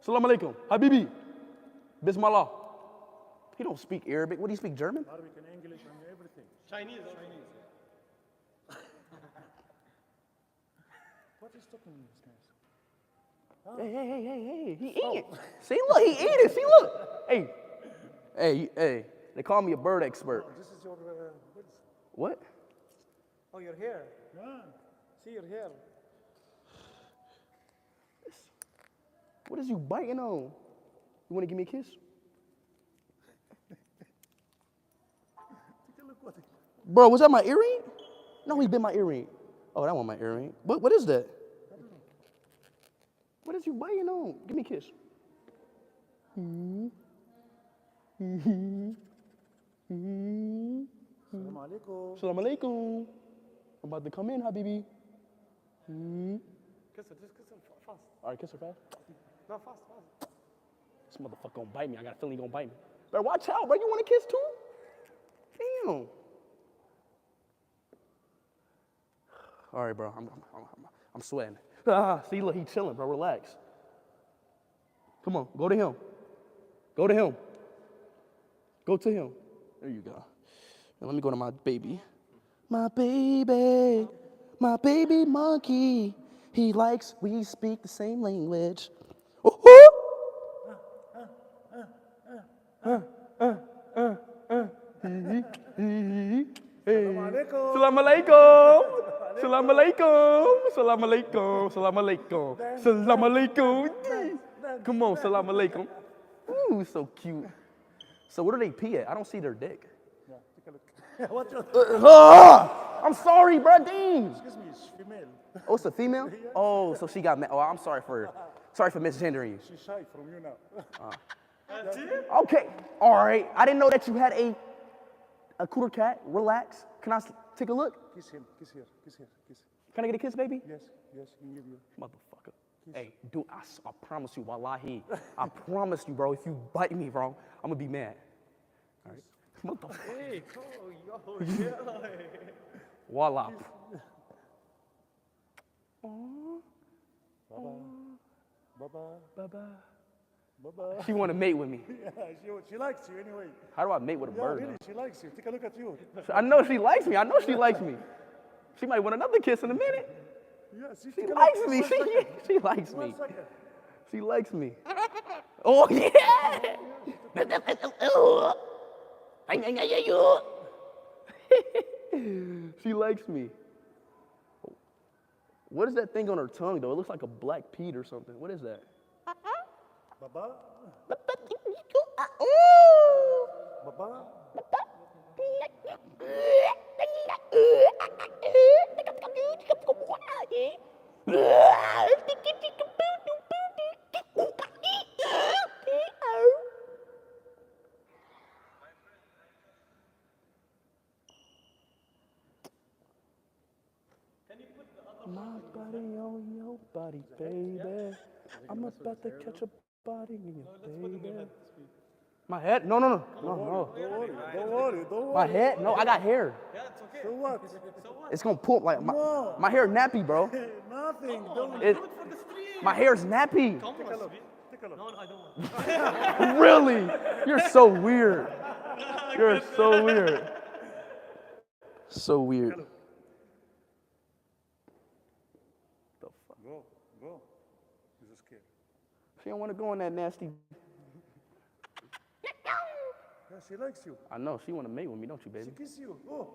Salam alaikum. Habibi. Bismillah. He don't speak Arabic. What do you speak, German? Arabic and English and everything. Chinese. What is talking this man? Hey. He eating. See, look, he eating. See, look. Hey. They call me a bird expert. Oh, this is your, What? oh, your hair. Yeah. See your hair. What is you biting on? You want to give me a kiss? Take a look what it. Bro, was that my earring? No, he bit my earring. Oh, that wasn't my earring. What is that? What is you biting on? Give me a kiss. Assalamu alaikum. Salam alaikum. I'm about to come in, Habibi. Kiss her, just kiss her fast. All right, kiss her fast. No, fast. This motherfucker gonna bite me. I got a feeling he gonna bite me. Bro, watch out, bro. You want a kiss too? Damn. All right, bro. I'm sweating. See, look, he chilling, bro. Relax. Come on, go to him. Go to him. Go to him. There you go. Now let me go to my baby. My baby monkey. He likes we speak the same language. Salam alaikum. Salam alaikum. Salam alaikum. Salam alaikum. Salam alaikum. Come on, salam alaikum. Ooh, so cute. So where do they pee at? I don't see their dick. Yeah, take a look. I'm sorry, bro. Damn. Excuse me, it's female. Oh, it's a female? Oh, so she got mad. Oh, I'm sorry for misgendering you. She's shy from you now. Okay. All right. I didn't know that you had a cooler cat. Relax. Can I take a look? Kiss him, kiss here, kiss here, kiss. Can I get a kiss, baby? Yes, he can give you. Motherfucker. Hey, dude, I promise you, wallahi. I promise you, bro, if you bite me, bro, I'm gonna be mad. All right? Motherfucker. Hey, oh, yo, Wallah. Bye-bye. She wanna mate with me. Yeah, she likes you anyway. How do I mate with a Yeah, bird? really, she likes you. Take a look at you. I know she likes me. She might want another kiss in a minute. Yeah, see, She take a look. likes me. She likes me. 1 second. She likes me. Oh, yeah. She likes me. What is that thing on her tongue, though? It looks like a black Pete or something. What is that? Baba. Baba. My body on your body, baby. I'm about to catch a body in your baby. My head? No. Don't worry. My head? No, I got hair. Yeah, it's okay. So what? It's gonna pull like my hair nappy, bro. Nothing. Don't. It, my hair's nappy. Come Take a on, look. sweet. Take a look. No, I don't want. Really? You're so weird. You're so weird. So weird. The fuck? Go. He's scared. She don't want to go in that nasty. Yeah, she likes you. I know. She want to mate with me, don't you, baby? She kiss you. Oh.